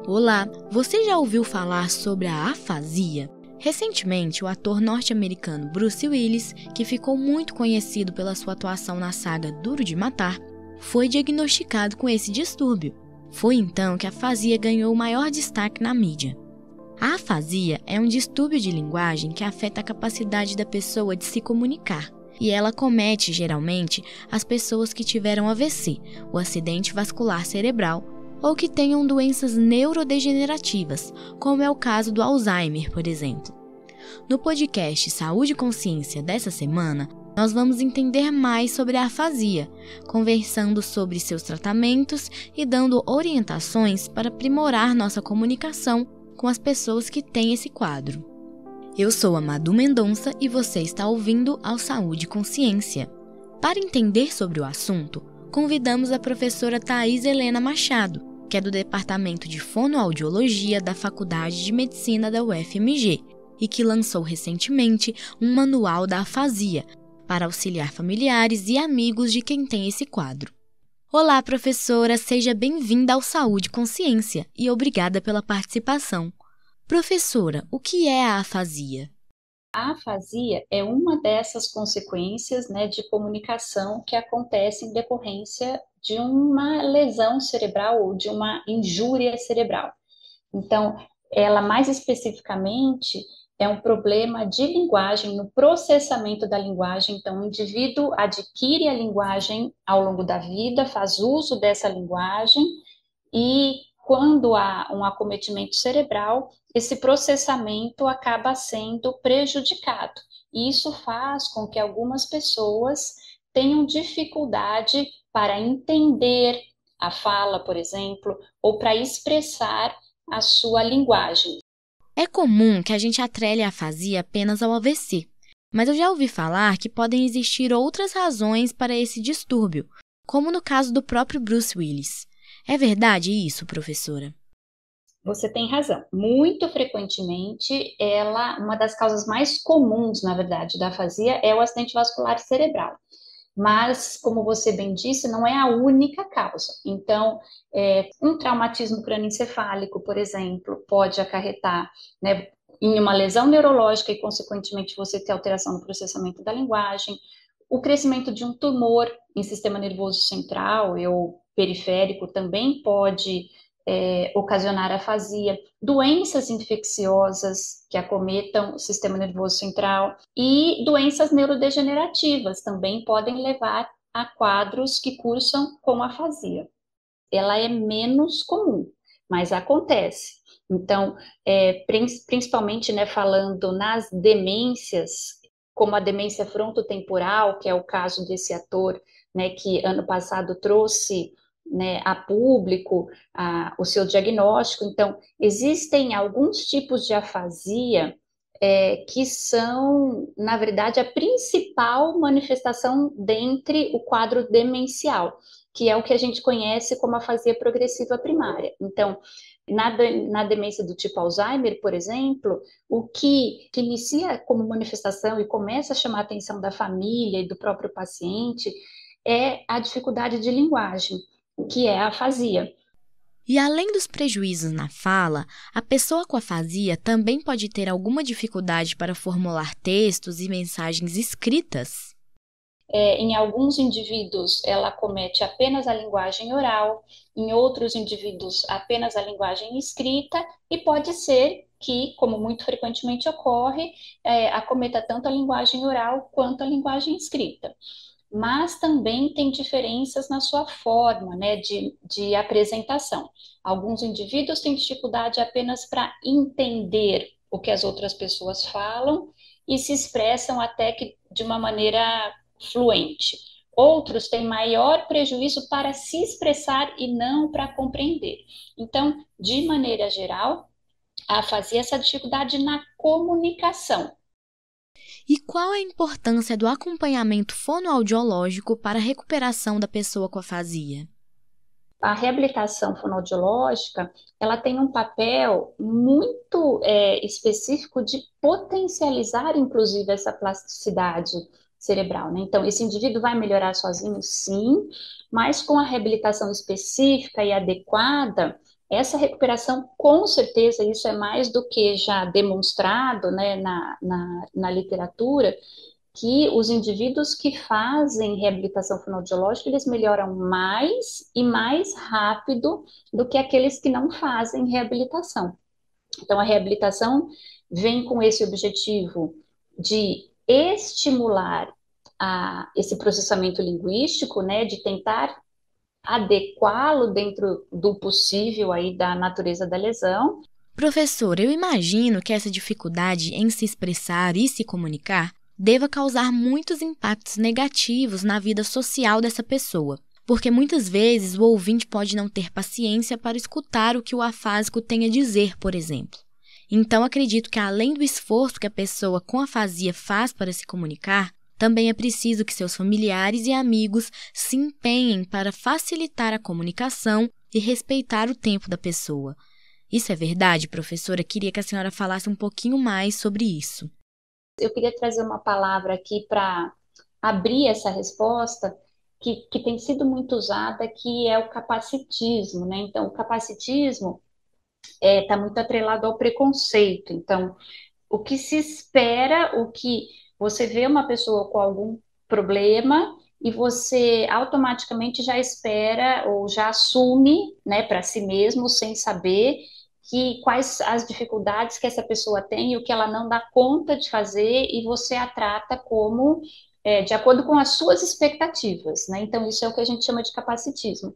Olá, você já ouviu falar sobre a afasia? Recentemente, o ator norte-americano Bruce Willis, que ficou muito conhecido pela sua atuação na saga Duro de Matar, foi diagnosticado com esse distúrbio. Foi então que a afasia ganhou maior destaque na mídia. A afasia é um distúrbio de linguagem que afeta a capacidade da pessoa de se comunicar, e ela acomete geralmente as pessoas que tiveram AVC, o acidente vascular cerebral, ou que tenham doenças neurodegenerativas, como é o caso do Alzheimer, por exemplo. No podcast Saúde e Consciência dessa semana, nós vamos entender mais sobre a afasia, conversando sobre seus tratamentos e dando orientações para aprimorar nossa comunicação com as pessoas que têm esse quadro. Eu sou a Madu Mendonça e você está ouvindo ao Saúde e Consciência. Para entender sobre o assunto, convidamos a professora Thaís Helena Machado, que é do Departamento de Fonoaudiologia da Faculdade de Medicina da UFMG e que lançou recentemente um manual da afasia para auxiliar familiares e amigos de quem tem esse quadro. Olá, professora, seja bem-vinda ao Saúde e Consciência e obrigada pela participação. Professora, o que é a afasia? A afasia é uma dessas consequências, de comunicação que acontece em decorrência de uma lesão cerebral ou de uma injúria cerebral. Então, ela mais especificamente é um problema de linguagem, no processamento da linguagem. Então, o indivíduo adquire a linguagem ao longo da vida, faz uso dessa linguagem e quando há um acometimento cerebral, esse processamento acaba sendo prejudicado. E isso faz com que algumas pessoas tenham dificuldade para entender a fala, por exemplo, ou para expressar a sua linguagem. É comum que a gente atrele a afasia apenas ao AVC, mas eu já ouvi falar que podem existir outras razões para esse distúrbio, como no caso do próprio Bruce Willis. É verdade isso, professora? Você tem razão. Muito frequentemente, uma das causas mais comuns, na verdade, da afasia é o acidente vascular cerebral. Mas, como você bem disse, não é a única causa. Então, um traumatismo crânioencefálico, por exemplo, pode acarretar, em uma lesão neurológica e, consequentemente, você ter alteração no processamento da linguagem. O crescimento de um tumor em sistema nervoso central ou periférico também pode ocasionar afasia, doenças infecciosas que acometam o sistema nervoso central e doenças neurodegenerativas também podem levar a quadros que cursam com afasia. Ela é menos comum, mas acontece. Então, principalmente falando nas demências, como a demência frontotemporal, que é o caso desse ator, que ano passado trouxe a público o seu diagnóstico. Então, existem alguns tipos de afasia que são, na verdade, a principal manifestação dentre o quadro demencial, que é o que a gente conhece como afasia progressiva primária. Então, na demência do tipo Alzheimer, por exemplo, o que inicia como manifestação e começa a chamar a atenção da família e do próprio paciente é a dificuldade de linguagem, que é a afasia. E além dos prejuízos na fala, a pessoa com afasia também pode ter alguma dificuldade para formular textos e mensagens escritas? Em alguns indivíduos, ela acomete apenas a linguagem oral, em outros indivíduos, apenas a linguagem escrita, e pode ser que, como muito frequentemente ocorre, acometa tanto a linguagem oral quanto a linguagem escrita. Mas também tem diferenças na sua forma, de apresentação. Alguns indivíduos têm dificuldade apenas para entender o que as outras pessoas falam e se expressam até que de uma maneira fluente. Outros têm maior prejuízo para se expressar e não para compreender. Então, de maneira geral, a afasia é essa dificuldade na comunicação. E qual a importância do acompanhamento fonoaudiológico para a recuperação da pessoa com afasia? A reabilitação fonoaudiológica, ela tem um papel muito específico de potencializar, inclusive, essa plasticidade cerebral, né? Então, esse indivíduo vai melhorar sozinho, sim, mas com a reabilitação específica e adequada, essa recuperação, com certeza, isso é mais do que já demonstrado, né, na literatura, que os indivíduos que fazem reabilitação fonoaudiológica, eles melhoram mais e mais rápido do que aqueles que não fazem reabilitação. Então, a reabilitação vem com esse objetivo de estimular esse processamento linguístico, né, de tentar adequá-lo dentro do possível aí da natureza da lesão. Professor, eu imagino que essa dificuldade em se expressar e se comunicar deva causar muitos impactos negativos na vida social dessa pessoa, porque muitas vezes o ouvinte pode não ter paciência para escutar o que o afásico tem a dizer, por exemplo. Então, acredito que além do esforço que a pessoa com afasia faz para se comunicar, também é preciso que seus familiares e amigos se empenhem para facilitar a comunicação e respeitar o tempo da pessoa. Isso é verdade, professora? Queria que a senhora falasse um pouquinho mais sobre isso. Eu queria trazer uma palavra aqui para abrir essa resposta, que tem sido muito usada, que é o capacitismo, né? Então, o capacitismo está muito atrelado ao preconceito. Então, o que se espera, o que você vê uma pessoa com algum problema e você automaticamente já espera ou já assume, né, para si mesmo, sem saber quais as dificuldades que essa pessoa tem e o que ela não dá conta de fazer, e você a trata como de acordo com as suas expectativas, né? Então, isso é o que a gente chama de capacitismo.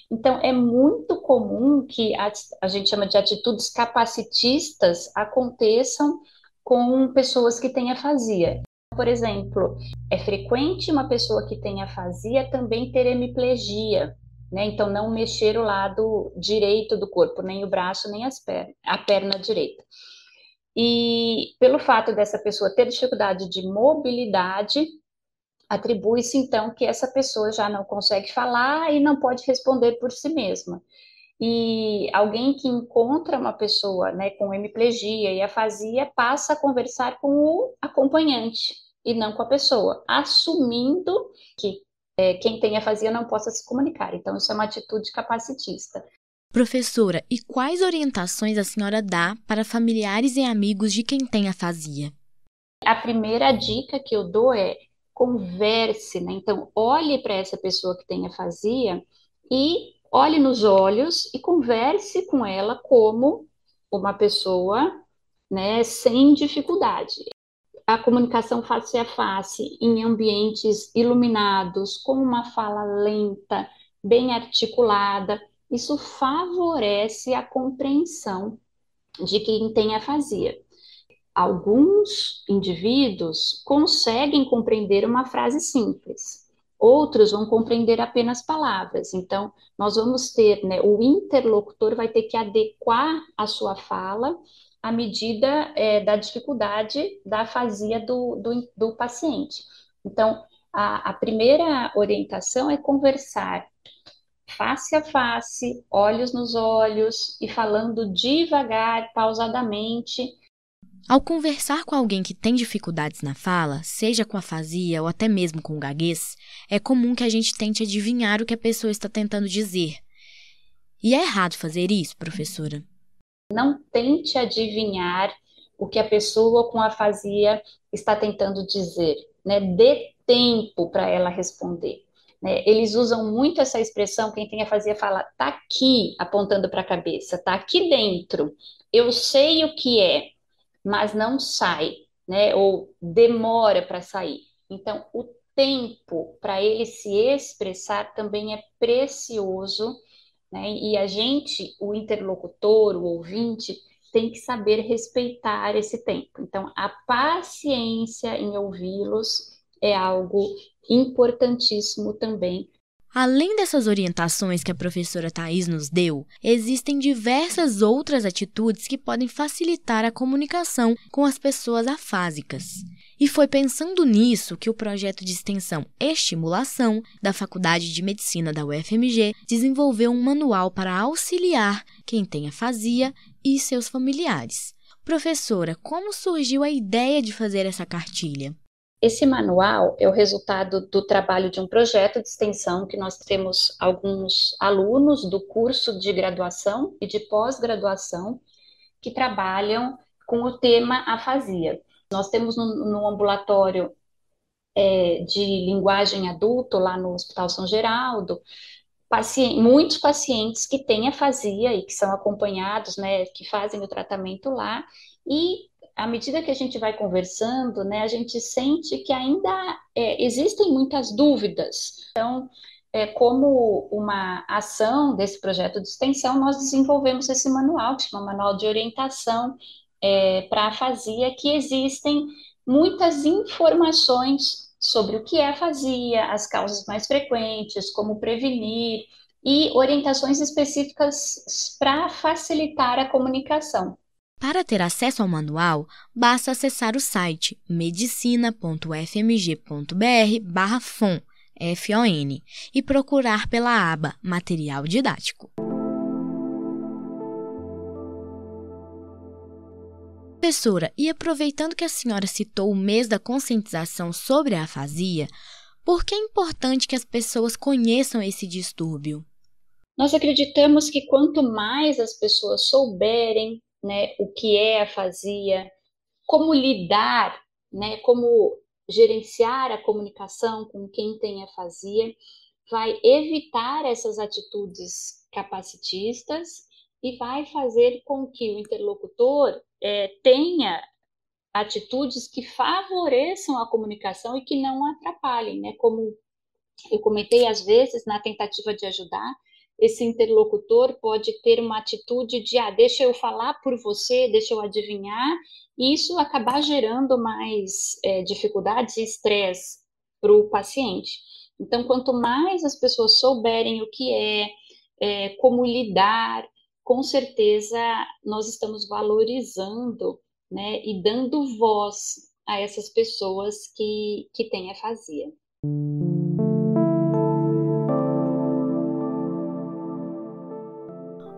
Então, é muito comum que a gente chama de atitudes capacitistas aconteçam com pessoas que têm afasia. Por exemplo, é frequente uma pessoa que tem afasia também ter hemiplegia, né? Então, não mexer o lado direito do corpo, nem o braço, nem a perna direita. E pelo fato dessa pessoa ter dificuldade de mobilidade, atribui-se, então, que essa pessoa já não consegue falar e não pode responder por si mesma. E alguém que encontra uma pessoa, né, com hemiplegia e afasia passa a conversar com o acompanhante e não com a pessoa, assumindo que quem tem afasia não possa se comunicar. Então, isso é uma atitude capacitista. Professora, e quais orientações a senhora dá para familiares e amigos de quem tem afasia? A primeira dica que eu dou é converse, né? Então, olhe para essa pessoa que tem afasia e olhe nos olhos e converse com ela como uma pessoa, né, sem dificuldade. A comunicação face a face, em ambientes iluminados, com uma fala lenta, bem articulada, isso favorece a compreensão de quem tem afasia. Alguns indivíduos conseguem compreender uma frase simples, outros vão compreender apenas palavras. Então, nós vamos ter, né, o interlocutor vai ter que adequar a sua fala à medida da dificuldade da afasia do paciente. Então, a primeira orientação é conversar face a face, olhos nos olhos e falando devagar, pausadamente. Ao conversar com alguém que tem dificuldades na fala, seja com afasia ou até mesmo com gaguez, é comum que a gente tente adivinhar o que a pessoa está tentando dizer. E é errado fazer isso, professora? Não tente adivinhar o que a pessoa com afasia está tentando dizer, né? Dê tempo para ela responder. Né? Eles usam muito essa expressão, quem tem afasia fala, tá aqui, apontando para a cabeça, tá aqui dentro, eu sei o que é, mas não sai, né? Ou demora para sair. Então, o tempo para ele se expressar também é precioso, né? E a gente, o interlocutor, o ouvinte, tem que saber respeitar esse tempo. Então, a paciência em ouvi-los é algo importantíssimo também. Além dessas orientações que a professora Thaís nos deu, existem diversas outras atitudes que podem facilitar a comunicação com as pessoas afásicas. E foi pensando nisso que o projeto de extensão Estimulação da Faculdade de Medicina da UFMG desenvolveu um manual para auxiliar quem tem afasia e seus familiares. Professora, como surgiu a ideia de fazer essa cartilha? Esse manual é o resultado do trabalho de um projeto de extensão que nós temos alguns alunos do curso de graduação e de pós-graduação que trabalham com o tema afasia. Nós temos no ambulatório de linguagem adulto, lá no Hospital São Geraldo, muitos pacientes que têm afasia e que são acompanhados, né, que fazem o tratamento lá, e à medida que a gente vai conversando, né, a gente sente que ainda existem muitas dúvidas. Então, como uma ação desse projeto de extensão, nós desenvolvemos esse manual, que chama Manual de Orientação para a Afasia, que existem muitas informações sobre o que é afasia, as causas mais frequentes, como prevenir, e orientações específicas para facilitar a comunicação. Para ter acesso ao manual, basta acessar o site medicina.ufmg.br/FON, FON, e procurar pela aba Material Didático. Professora, e aproveitando que a senhora citou o mês da conscientização sobre a afasia, por que é importante que as pessoas conheçam esse distúrbio? Nós acreditamos que quanto mais as pessoas souberem, né, o que é afasia, como lidar, né, como gerenciar a comunicação com quem tem afasia, vai evitar essas atitudes capacitistas e vai fazer com que o interlocutor tenha atitudes que favoreçam a comunicação e que não atrapalhem, né? Como eu comentei, às vezes, na tentativa de ajudar, esse interlocutor pode ter uma atitude de, deixa eu falar por você, deixa eu adivinhar, e isso acabar gerando mais dificuldades e estresse para o paciente. Então, quanto mais as pessoas souberem o que como lidar, com certeza nós estamos valorizando, né, e dando voz a essas pessoas que têm afasia.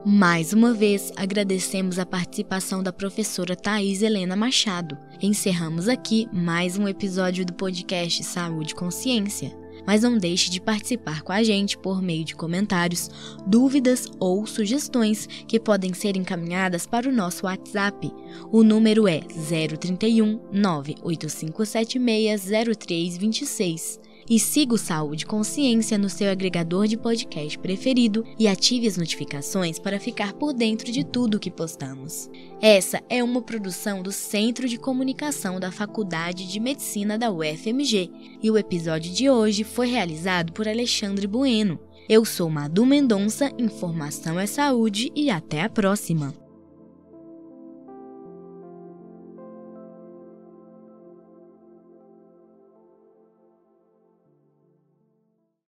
Mais uma vez, agradecemos a participação da professora Thaís Helena Machado. Encerramos aqui mais um episódio do podcast Saúde e Consciência. Mas não deixe de participar com a gente por meio de comentários, dúvidas ou sugestões que podem ser encaminhadas para o nosso WhatsApp. O número é 031 98576 0326. E siga o Saúde e Consciência no seu agregador de podcast preferido e ative as notificações para ficar por dentro de tudo que postamos. Essa é uma produção do Centro de Comunicação da Faculdade de Medicina da UFMG e o episódio de hoje foi realizado por Alexandre Bueno. Eu sou Madu Mendonça, informação é saúde e até a próxima!